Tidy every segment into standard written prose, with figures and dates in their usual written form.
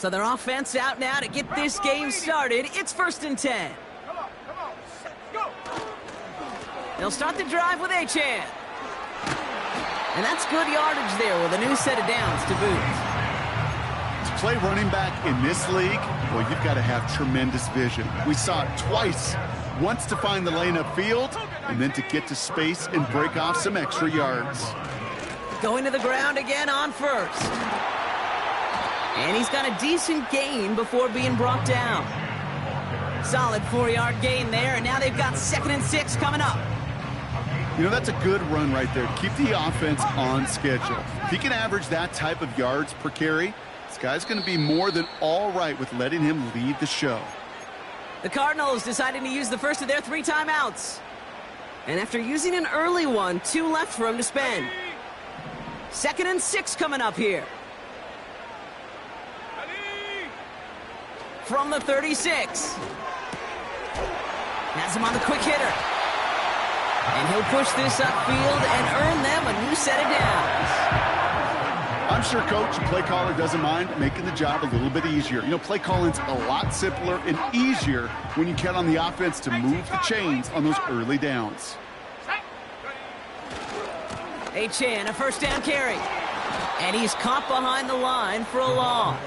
So their offense out now to get this game started. It's 1st and 10. They'll start the drive with Achan. And that's good yardage there with a new set of downs to boot. To play running back in this league, well, you've got to have tremendous vision. We saw it twice. Once to find the lane upfield, and then to get to space and break off some extra yards. Going to the ground again on first. And he's got a decent gain before being brought down. Solid 4-yard gain there, and now they've got 2nd and 6 coming up. You know, that's a good run right there to keep the offense on schedule. If he can average that type of yards per carry, this guy's going to be more than all right with letting him lead the show. The Cardinals deciding to use the first of their 3 timeouts. And after using an early one, 2 left for him to spend. 2nd and 6 coming up here. From the 36. Has him on the quick hitter. And he'll push this upfield and earn them a new set of downs. I'm sure coach and play caller doesn't mind making the job a little bit easier. You know, play calling's a lot simpler and easier when you count on the offense to move the chains on those early downs. Achan, a 1st down carry. And he's caught behind the line for a loss.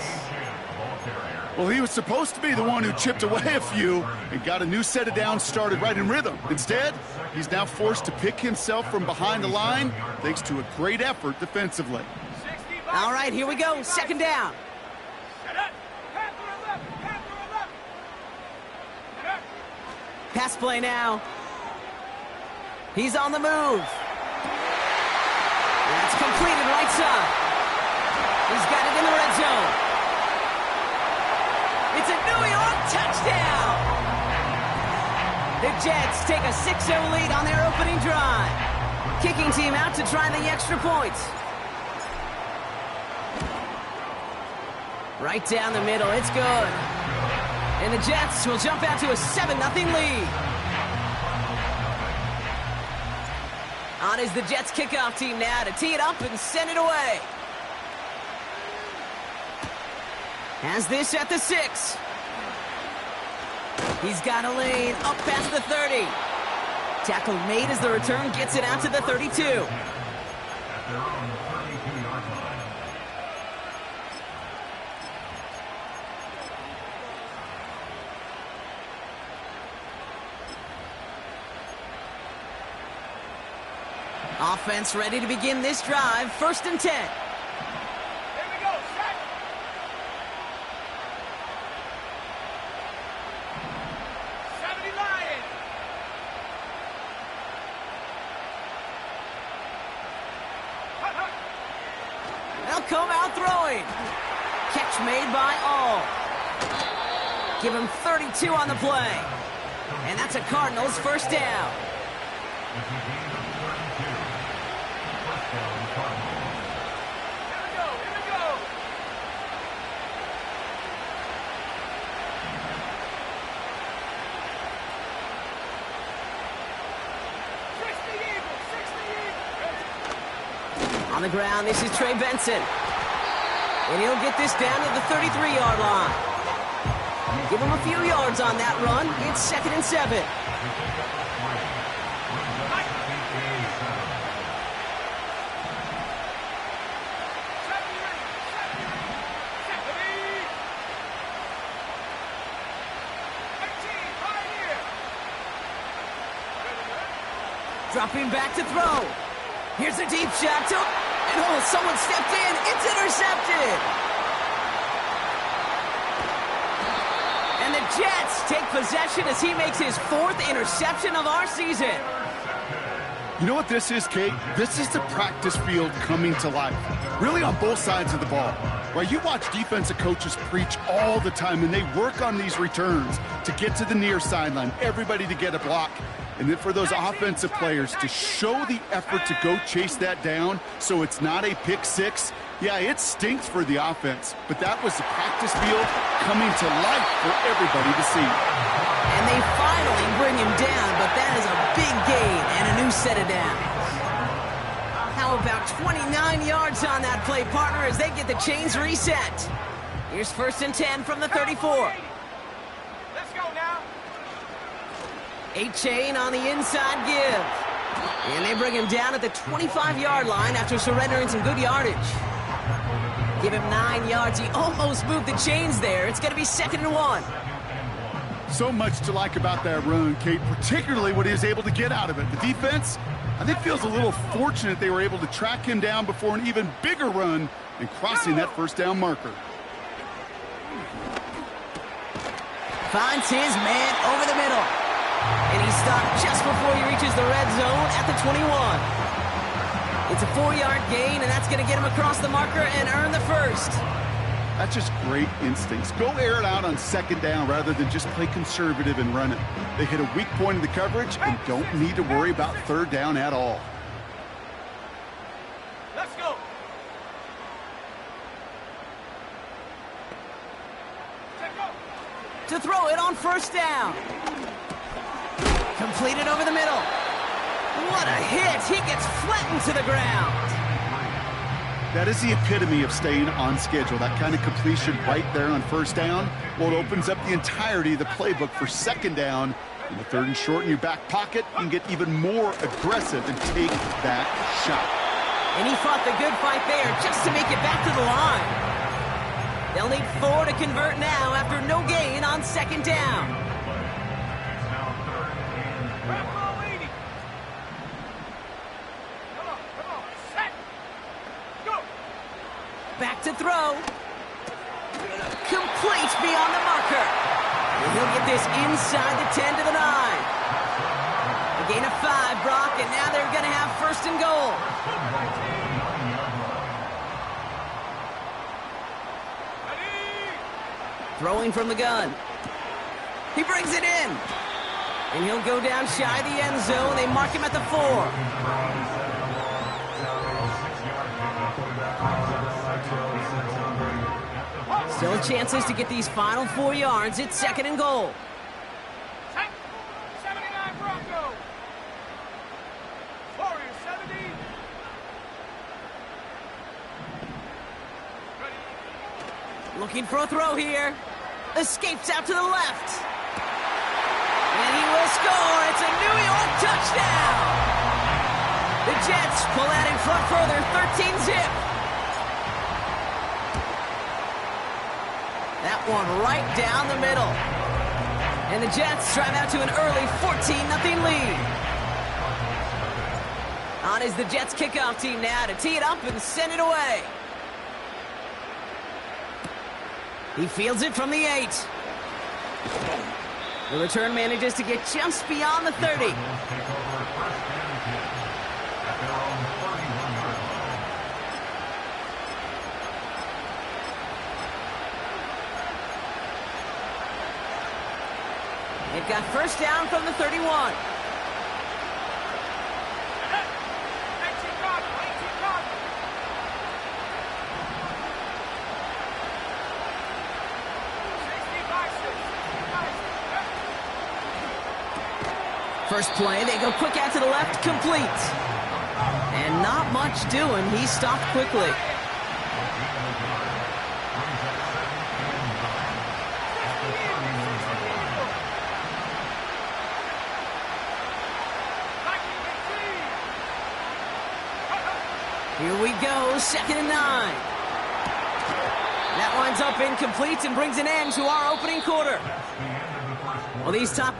Well, he was supposed to be the one who chipped away a few and got a new set of downs started right in rhythm. Instead, he's now forced to pick himself from behind the line thanks to a great effort defensively. All right, here we go. 2nd down. Pass play now. He's on the move. That's completed right side. He's got it in the red zone. It's a New York touchdown! The Jets take a 6-0 lead on their opening drive. Kicking team out to try the extra points. Right down the middle, it's good. And the Jets will jump out to a 7-0 lead. On is the Jets kickoff team now to tee it up and send it away. Has this at the 6. He's got a lane up past the 30. Tackle made as the return gets it out to the 32. Offense ready to begin this drive. 1st and 10. Come out throwing. Catch made by all. Give him 32 on the play. And that's a Cardinals 1st down. On the ground, this is Trey Benson. And he'll get this down to the 33-yard line. Give him a few yards on that run. It's 2nd and 7. Dropping back to throw. Here's a deep shot to... And oh, someone stepped in. It's intercepted. And the Jets take possession as he makes his 4th interception of our season. You know what this is, Kate? This is the practice field coming to life. Really on both sides of the ball. Right? You watch defensive coaches preach all the time, and they work on these returns to get to the near sideline, everybody to get a block. And then for those offensive players to show the effort to go chase that down so it's not a pick 6. Yeah, it stinks for the offense, but that was the practice field coming to life for everybody to see. And they finally bring him down, but that is a big gain and a new set of downs. How about 29 yards on that play, partner, as they get the chains reset? Here's 1st and 10 from the 34. Let's go now. 8-chain on the inside give. And they bring him down at the 25-yard line after surrendering some good yardage. Give him 9 yards. He almost moved the chains there. It's going to be 2nd and 1. So much to like about that run, Kate, particularly what he was able to get out of it. The defense, I think, feels a little fortunate they were able to track him down before an even bigger run and crossing that 1st down marker. Finds his man over the middle. And he's stopped just before he reaches the red zone at the 21. It's a 4-yard gain, and that's going to get him across the marker and earn the 1st. That's just great instincts. Go air it out on 2nd down rather than just play conservative and run it. They hit a weak point in the coverage and don't need to worry about 3rd down at all. Let's go. To throw it on 1st down. Completed over the middle. What a hit. He gets flattened to the ground. That is the epitome of staying on schedule. That kind of completion right there on 1st down. Well, it opens up the entirety of the playbook for 2nd down. In the 3rd and short in your back pocket, you can get even more aggressive and take that shot. And he fought the good fight there just to make it back to the line. They'll need 4 to convert now after no gain on 2nd down. Back to throw. Complete beyond the marker. And he'll get this inside the 10 to the 9. A gain of 5, Brock, and now they're going to have 1st and goal. Throwing from the gun. He brings it in. And he'll go down shy of the end zone. They mark him at the 4. Still chances to get these final 4 yards. It's 2nd and goal. 79 Bronco. Warriors 70. Looking for a throw here. Escapes out to the left. And he will score. It's a New York touchdown. The Jets pull out in front further, 13-zip. That one right down the middle. And the Jets drive out to an early 14-0 lead. On is the Jets kickoff team now to tee it up and send it away. He fields it from the 8. The return manages to get just beyond the 30. They've got 1st down from the 31. First play, they go quick out to the left, complete. And not much doing. He stopped quickly. Here we go, 2nd and 9. That winds up incomplete and brings an end to our opening quarter. Well, these top...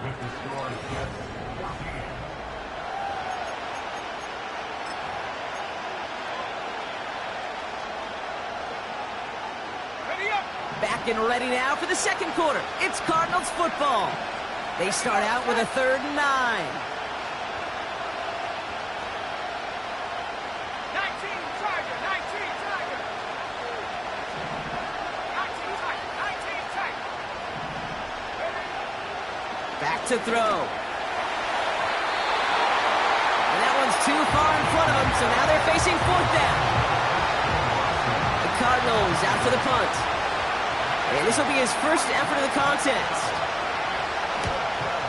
Back and ready now for the 2nd quarter. It's Cardinals football. They start out with a 3rd and 9. Back to throw. And that one's too far in front of them, so now they're facing 4th down. The Cardinals out for the punt. And this will be his first effort of the contest.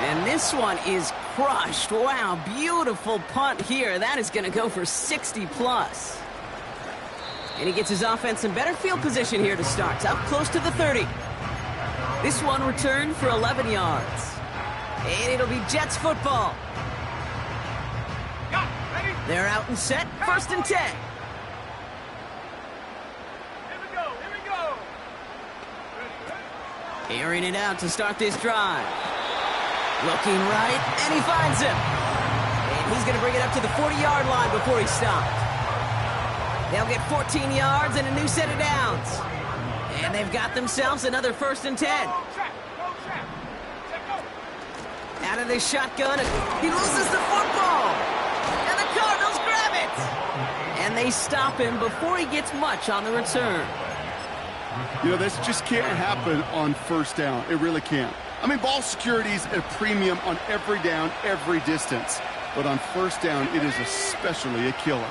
And this one is crushed. Wow, beautiful punt here. That is going to go for 60+. And he gets his offense in better field position here to start. Up close to the 30. This one returned for 11 yards. And it'll be Jets football. They're out and set. First and 10. Here we go. Here we go. Airing it out to start this drive. Looking right, and he finds him. And he's going to bring it up to the 40-yard line before he stopped. They'll get 14 yards and a new set of downs. And they've got themselves another first and 10. Go trap. Go trap. Check go. Out of this shotgun, he loses the football. And the Cardinals grab it. And they stop him before he gets much on the return. You know, this just can't happen on first down. It really can't. I mean, ball security is a premium on every down, every distance. But on first down, it is especially a killer.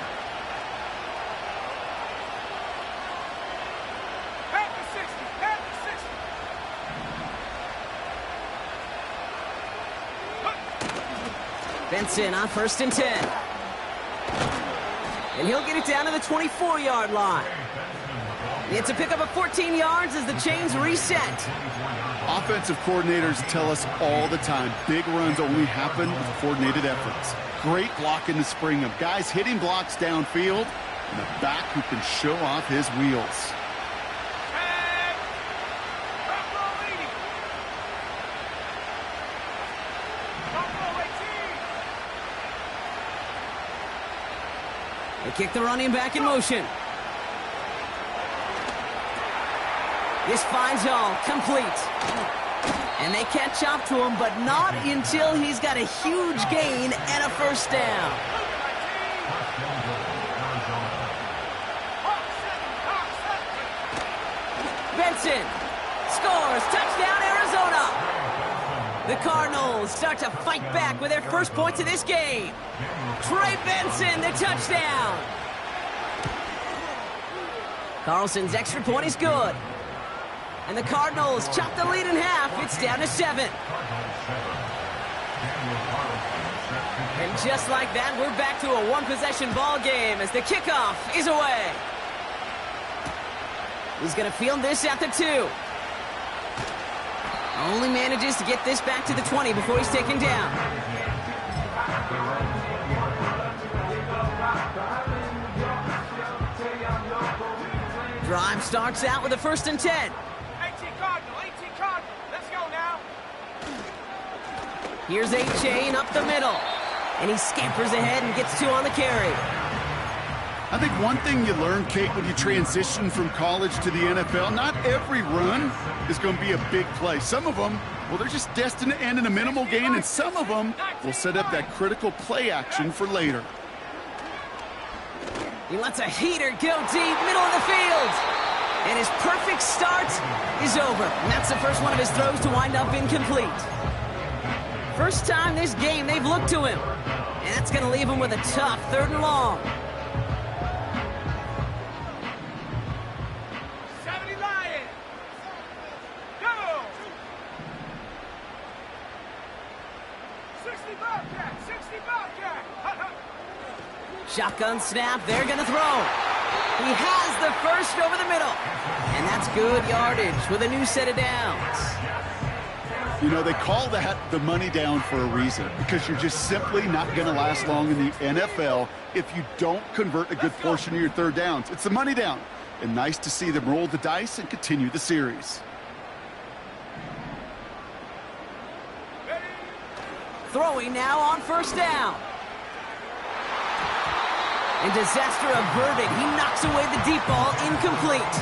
Back to 60. Back to 60. Benson on first and 10. And he'll get it down to the 24-yard line. It's a pickup of 14 yards as the chains reset. Offensive coordinators tell us all the time, big runs only happen with coordinated efforts. Great block in the spring of guys hitting blocks downfield and a back who can show off his wheels. Tag. Buffalo leading. Buffalo 18. They kick the running back in motion. This finds all complete. And they catch up to him, but not until he's got a huge gain and a first down. Benson scores. Touchdown, Arizona. The Cardinals start to fight back with their first points of this game. Trey Benson, the touchdown. Carlson's extra point is good. And the Cardinals chop the lead in half. It's down to 7. And just like that, we're back to a one-possession ball game as the kickoff is away. He's going to field this at the 2. Only manages to get this back to the 20 before he's taken down. Drive starts out with a first and 10. 18 Cardinal. Let's go now. Here's A-Chain up the middle. And he scampers ahead and gets 2 on the carry. I think one thing you learn, Kate, when you transition from college to the NFL, not every run is going to be a big play. Some of them, well, they're just destined to end in a minimal gain, and some of them will set up that critical play action for later. He lets a heater go deep, middle of the field. And his perfect start is over. And that's the first one of his throws to wind up incomplete. First time this game they've looked to him. And that's going to leave him with a tough 3rd and long. 70 Lions. Go. 60 Bobcat. 60 Bobcat. Shotgun snap, they're going to throw. He has the first over the middle. And that's good yardage with a new set of downs. You know, they call that the money down for a reason, because you're just simply not going to last long in the NFL if you don't convert a good portion of your 3rd downs. It's the money down. And nice to see them roll the dice and continue the series. Throwing now on first down. And disaster averted. He knocks away the deep ball, incomplete.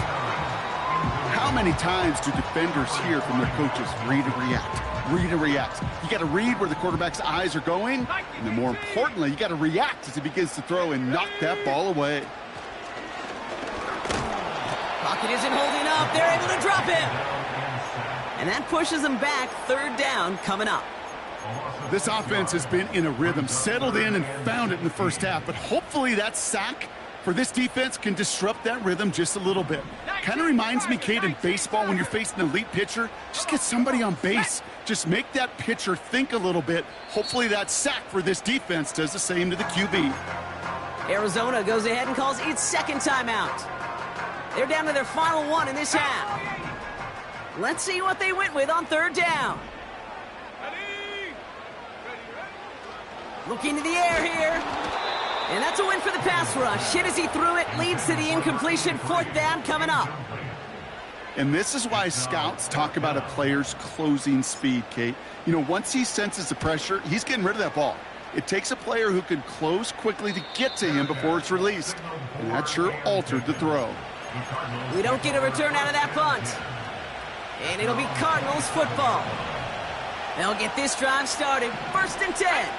How many times do defenders hear from their coaches, read and react, read and react? You got to read where the quarterback's eyes are going, and then more importantly, you got to react as he begins to throw and knock that ball away. Pocket isn't holding up. They're able to drop him. And that pushes them back. 3rd down coming up. This offense has been in a rhythm, settled in and found it in the first half, but hopefully that sack for this defense can disrupt that rhythm just a little bit. Kind of reminds me, Kate, in baseball when you're facing an elite pitcher, just get somebody on base. Just make that pitcher think a little bit. Hopefully that sack for this defense does the same to the QB. Arizona goes ahead and calls its 2nd timeout. They're down to their final one in this half. Let's see what they went with on third down. Ready? Looking to the air here. And that's a win for the pass rush. Hit as he threw it, leads to the incompletion. Fourth down coming up. And this is why scouts talk about a player's closing speed, Kate. You know, once he senses the pressure, he's getting rid of that ball. It takes a player who can close quickly to get to him before it's released. And that sure altered the throw. We don't get a return out of that punt. And it'll be Cardinals football. They'll get this drive started. 1st and 10.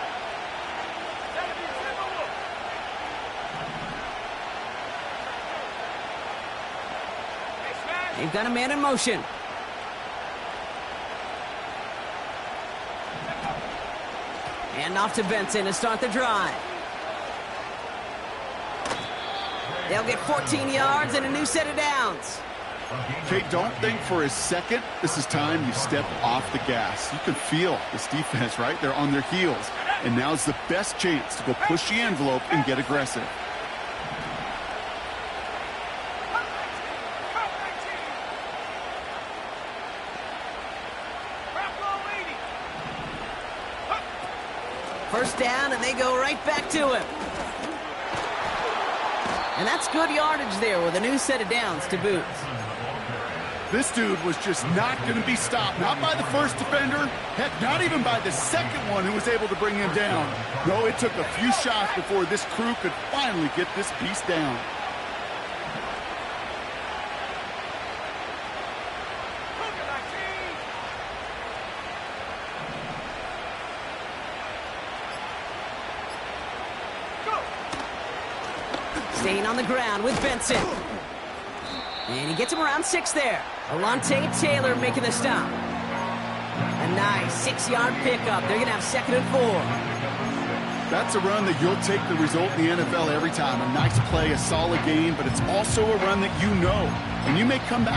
They've got a man in motion. And off to Benson to start the drive. They'll get 14 yards and a new set of downs. Kate, don't think for a second this is time you step off the gas. You can feel this defense, right? They're on their heels. And now's the best chance to go push the envelope and get aggressive. First down, and they go right back to him. And that's good yardage there with a new set of downs to boot. This dude was just not going to be stopped. Not by the first defender. Heck, not even by the second one who was able to bring him down. No, it took a few shots before this crew could finally get this piece down. Staying on the ground with Benson. And he gets him around 6 there. Alontae Taylor making the stop. A nice 6-yard pickup. They're going to have 2nd and 4. That's a run that you'll take the result in the NFL every time. A nice play, a solid game, but it's also a run that you know. And you may come back.